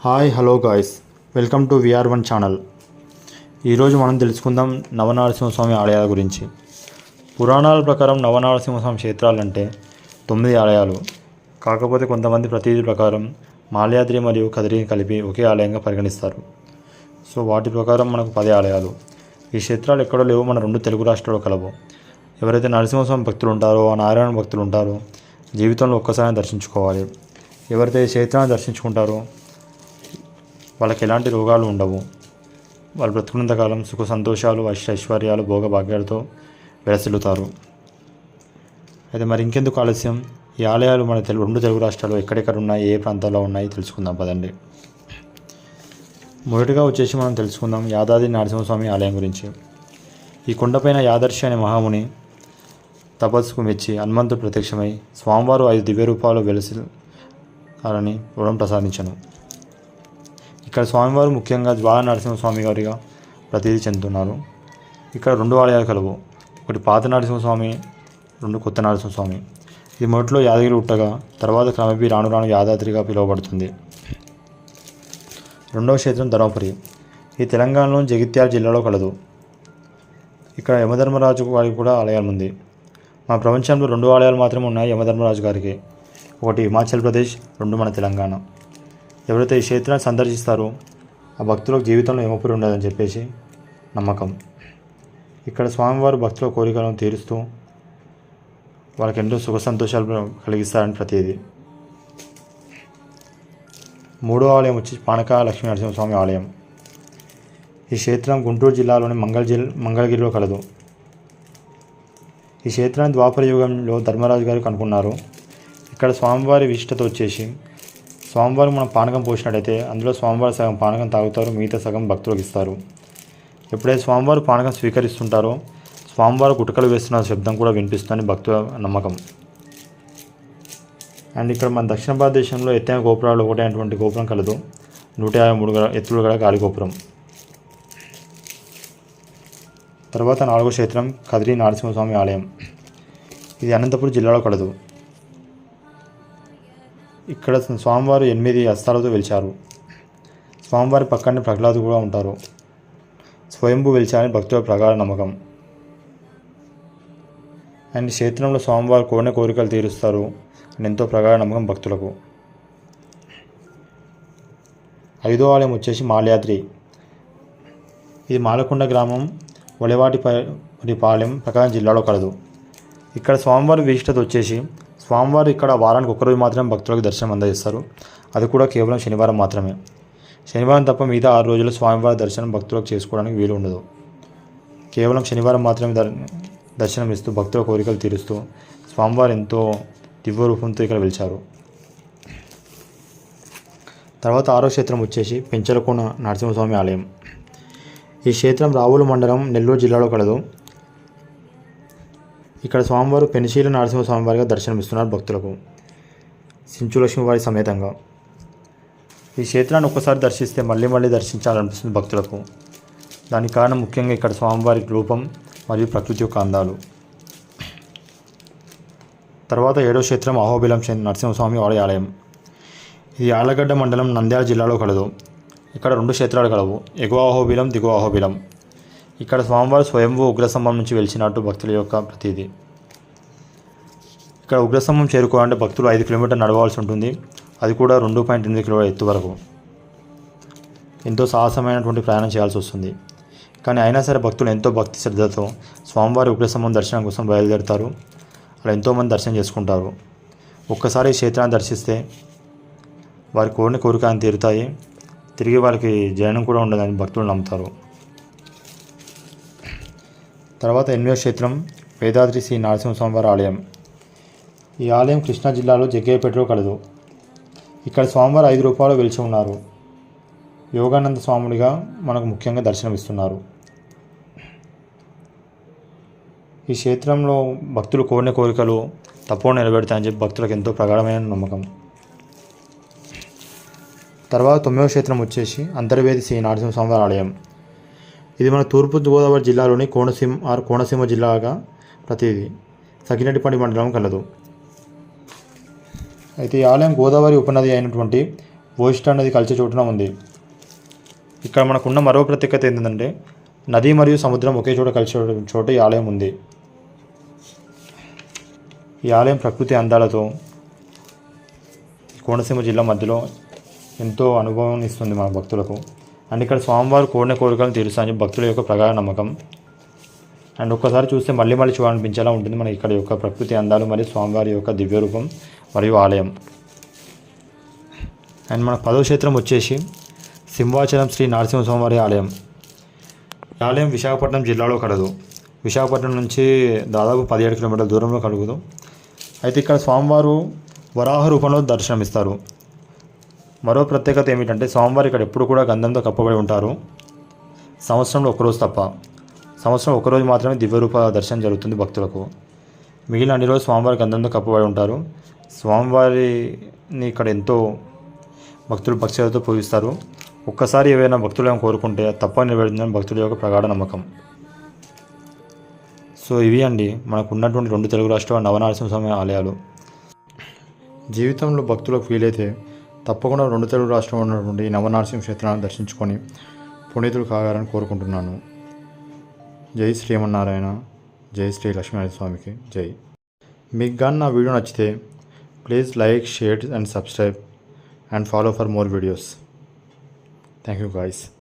Hi hello guys, welcome to VR1 channel. ఈరోజు మనం తెలుసుకుందాం నవనరసింహస్వామి ఆలయాల గురించి. పురాణాల ప్రకారం నవనరసింహస్వామి క్షేత్రాలంటే 9 ఆలయాలు. కాకపోతే కొంతమంది ప్రతీది ప్రకారం మాల్యాద్రి మరియు కదిరిని కలిపి ఒకే ఆలయంగా పరిగణిస్తారు. సో వాటి ప్రకారం మనకు 10 ఆలయాలు. ఈ క్షేత్రాలు ఎక్కడో లేవు, మన 2 తెలుగు రాష్ట్రాల్లో కలవు. ఎవరైతే నరసింహస్వామి భక్తులు ఉంటారో, ఆ నారాయణ భక్తులు ఉంటారో జీవితంలో ఒక్కసారి దర్శించుకోవాలి. ఎవరైతే ఈ క్షేత్రాన్ని దర్శించుకుంటారో వాళ్ళకి ఎలాంటి రోగాలు ఉండవు. వాళ్ళు బ్రతుకున్నంతకాలం సుఖ సంతోషాలు, ఐశ్వర్యాలు, భోగభాగ్యాలతో విలసిల్లుతారు. అయితే మరి ఇంకెందుకు ఆలస్యం, ఈ ఆలయాలు మన 2 తెలుగు రాష్ట్రాలు ఎక్కడెక్కడ ఉన్నాయి, ఏ ప్రాంతాల్లో ఉన్నాయి తెలుసుకుందాం పదండి. మొదటిగా వచ్చేసి మనం తెలుసుకుందాం యాదాద్రి నరసింహస్వామి ఆలయం గురించి. ఈ కొండపైన యాదర్శి అనే మహాముని తపస్సుకు మెచ్చి హనుమంతుడు ప్రత్యక్షమై స్వామివారు 5 దివ్య రూపాలు వెలసిల్లాలని వరం ప్రసాదించను. ఇక్కడ స్వామివారు ముఖ్యంగా జ్వాల నరసింహస్వామి గారిగా ప్రతీది చెందుతున్నారు. ఇక్కడ 2 ఆలయాలు కలవు. ఒకటి పాత నరసింహస్వామి, 2 కొత్త నరసింహస్వామి. ఇది మొదట్లో యాదగిరి ఉట్టగా తర్వాత క్రమేపీ రాను రాను యాదాద్రిగా పిలువబడుతుంది. రెండవ క్షేత్రం ధర్మపురి. ఈ తెలంగాణలో జగిత్యాల జిల్లాలో కలదు. ఇక్కడ యమధర్మరాజు గారికి కూడా ఆలయం ఉంది. మన ప్రపంచంలో 2 ఆలయాలు మాత్రమే ఉన్నాయి యమధర్మరాజు గారికి. ఒకటి హిమాచల్ ప్రదేశ్, 2 మన తెలంగాణ. ఎవరైతే ఈ క్షేత్రాన్ని సందర్శిస్తారో ఆ భక్తులకు జీవితంలో యమపురి ఉండదని చెప్పేసి నమ్మకం. ఇక్కడ స్వామివారు భక్తుల కోరికలను తీరుస్తూ వాళ్ళకి ఎంతో సుఖ సంతోషాలు కలిగిస్తారని ప్రతీది. 3వ ఆలయం వచ్చి పానక లక్ష్మీ నరసింహస్వామి ఆలయం. ఈ క్షేత్రం గుంటూరు జిల్లాలోని మంగళగిరిలో కలదు. ఈ క్షేత్రాన్ని ద్వాపర యుగంలో ధర్మరాజు గారు కనుక్కున్నారు. ఇక్కడ స్వామివారి విశిష్టత వచ్చేసి స్వామివారు మనం పానకం పోసినట్టయితే అందులో స్వామివారు సగం పానకం తాగుతారు, మిగతా సగం భక్తులకు ఇస్తారు. ఎప్పుడైతే స్వామివారు పానకం స్వీకరిస్తుంటారో స్వామివారు గుటకలు వేస్తున్న శబ్దం కూడా వినిపిస్తుందని భక్తుల నమ్మకం. అండ్ ఇక్కడ మన దక్షిణ భారతదేశంలో ఎత్తైన గోపురాలు ఒకటైనటువంటి గోపురం కలదు. 153 ఎత్తులు గల గాలి గోపురం. తర్వాత 4వ క్షేత్రం కదిరి నరసింహస్వామి ఆలయం. ఇది అనంతపురం జిల్లాలో కలదు. ఇక్కడ స్వామివారు 8 హస్తాలతో వెలిచారు. స్వామివారి పక్కనే ప్రహ్లాదు కూడా ఉంటారు. స్వయంభూ వెలిచారని భక్తుల ప్రగాఢ నమ్మకం. అండ్ క్షేత్రంలో స్వామివారు కోరిన కోరికలు తీరుస్తారు అని ఎంతో ప్రగాఢ నమ్మకం భక్తులకు. 5వ ఆలయం వచ్చేసి మాల్యాద్రి. ఇది మాలకొండ గ్రామం, ఒలెవాటిపాలెం, ప్రకాశం జిల్లాలో కలదు. ఇక్కడ స్వామివారి విశిష్టత వచ్చేసి స్వామివారు ఇక్కడ వారానికి 1 రోజు మాత్రమే భక్తులకు దర్శనం అందజేస్తారు. అది కూడా కేవలం శనివారం మాత్రమే. శనివారం తప్ప మిగతా 6 రోజులు స్వామివారి దర్శనం భక్తులకు చేసుకోవడానికి వీలు ఉండదు. కేవలం శనివారం మాత్రమే దర్శనం ఇస్తూ భక్తుల కోరికలు తీరుస్తూ స్వామివారు ఎంతో దివ్య రూపంతో ఇక్కడ వెలిచారు. తర్వాత 6వ క్షేత్రం వచ్చేసి పెంచలకోన నరసింహస్వామి ఆలయం. ఈ క్షేత్రం రావుల మండలం, నెల్లూరు జిల్లాలో కలదు. ఇక్కడ స్వామివారు పెనుశీల నరసింహస్వామి వారిగా దర్శనమిస్తున్నారు భక్తులకు, సించులక్ష్మి వారి సమేతంగా. ఈ క్షేత్రాన్ని ఒక్కసారి దర్శిస్తే మళ్ళీ మళ్ళీ దర్శించాలనిపిస్తుంది భక్తులకు. దానికి కారణం ముఖ్యంగా ఇక్కడ స్వామివారి రూపం మరియు ప్రకృతి యొక్క అందాలు. తర్వాత 7వ క్షేత్రం అహోబిలం నరసింహస్వామి వారి ఆలయం. ఇది ఆళ్లగడ్డ మండలం, నంద్యాల జిల్లాలో కలదు. ఇక్కడ 2 క్షేత్రాలు కలవు, ఎగువ అహోబిలం, దిగువ అహోబిలం. ఇక్కడ స్వామివారు స్వయంభూ ఉగ్రస్తంభం నుంచి వెలిచినట్టు భక్తుల యొక్క ప్రతీది. ఇక్కడ ఉగ్రస్తంభం చేరుకోవాలంటే భక్తులు 5 కిలోమీటర్లు నడవాల్సి ఉంటుంది. అది కూడా 2.8 కిలోల ఎత్తు వరకు. ఎంతో సాహసమైనటువంటి ప్రయాణం చేయాల్సి వస్తుంది. కానీ అయినా సరే భక్తులు ఎంతో భక్తి శ్రద్ధతో స్వామివారి ఉగ్రస్తంభం దర్శనం కోసం బయలుదేరుతారు. అలా ఎంతోమంది దర్శనం చేసుకుంటారు. ఒక్కసారి ఈ క్షేత్రాన్ని దర్శిస్తే వారి కోరిన కోరికలు తీరుతాయి. తిరిగి వారికి జయనం కూడా ఉండదని భక్తులు నమ్ముతారు. తర్వాత 8వ క్షేత్రం వేదాద్రి శ్రీ నరసింహస్వామివారి ఆలయం. ఈ ఆలయం కృష్ణా జిల్లాలో జగ్గయ్యపేటలో కలదు. ఇక్కడ స్వామివారు 5 రూపాయలు వెలిచి ఉన్నారు. యోగానంద స్వాముడిగా మనకు ముఖ్యంగా దర్శనమిస్తున్నారు. ఈ క్షేత్రంలో భక్తులు కోరిన కోరికలు తప్పకుండా నిలబెడతాయని చెప్పి భక్తులకు ఎంతో ప్రగాఢమైన నమ్మకం. తర్వాత 9వ క్షేత్రం వచ్చేసి అంతర్వేది శ్రీ నరసింహస్వామివారి ఆలయం. ఇది మన తూర్పు గోదావరి జిల్లాలోని కోనసీమ జిల్లాగా ప్రతిది సకినటిపల్లి మండలం కలదు. అయితే ఈ ఆలయం గోదావరి ఉపనది అయినటువంటి వశిష్ఠ నది కలిసే చోటున ఉంది. ఇక్కడ మనకున్న మరో ప్రత్యేకత ఏంటంటే నది మరియు సముద్రం ఒకే చోట కలిసే చోట ఈ ఆలయం ఉంది. ఈ ఆలయం ప్రకృతి అందాలతో కోనసీమ జిల్లా మధ్యలో ఎంతో అనుభవం ఇస్తుంది మన భక్తులకు. అండ్ ఇక్కడ స్వామివారు కోరిన కోరికలను తీరుస్తాయని భక్తుల యొక్క ప్రగాఢ నమ్మకం. అండ్ ఒక్కసారి చూస్తే మళ్ళీ మళ్ళీ చూడాలనిపించేలా ఉంటుంది మన ఇక్కడ యొక్క ప్రకృతి అందాలు మరియు స్వామివారి యొక్క దివ్య రూపం మరియు ఆలయం. అండ్ మన 10వ క్షేత్రం వచ్చేసి సింహాచలం శ్రీ నరసింహస్వామివారి ఆలయం. ఈ ఆలయం విశాఖపట్నం జిల్లాలో కలదు. విశాఖపట్నం నుంచి దాదాపు 17 కిలోమీటర్ల దూరంలో కలుగుదు. అయితే ఇక్కడ స్వామివారు వరాహ రూపంలో దర్శనమిస్తారు. మరో ప్రత్యేకత ఏమిటంటే స్వామివారు ఇక్కడ ఎప్పుడు కూడా గంధంతో కప్పబడి ఉంటారు. సంవత్సరంలో ఒకరోజు తప్ప. సంవత్సరం ఒకరోజు మాత్రమే దివ్యరూప దర్శనం జరుగుతుంది భక్తులకు. మిగిలిన అన్ని రోజులు స్వామివారి గంధంతో కప్పబడి ఉంటారు. స్వామివారిని ఇక్కడ ఎంతో భక్తులు భక్తులతో పూజిస్తారు. ఒక్కసారి ఏవైనా భక్తులను కోరుకుంటే తప్ప నెరవేరుతుందని భక్తుల యొక్క ప్రగాఢ నమ్మకం. సో ఇవి అండి మనకు ఉన్నటువంటి 2 తెలుగు రాష్ట్రాల నవనరసింహస్వామి ఆలయాలు. జీవితంలో భక్తులకు వీలైతే తప్పకుండా 2 తెలుగు రాష్ట్రంలో ఉన్నటువంటి నవనరసింహ క్షేత్రాలను దర్శించుకొని పునీతులు కాగాలని కోరుకుంటున్నాను. జై శ్రీమన్నారాయణ, జై శ్రీ లక్ష్మీనరసింహస్వామికి జై. మీకు కానీ నా వీడియో నచ్చితే please like, share and subscribe and follow for more videos. Thank you guys.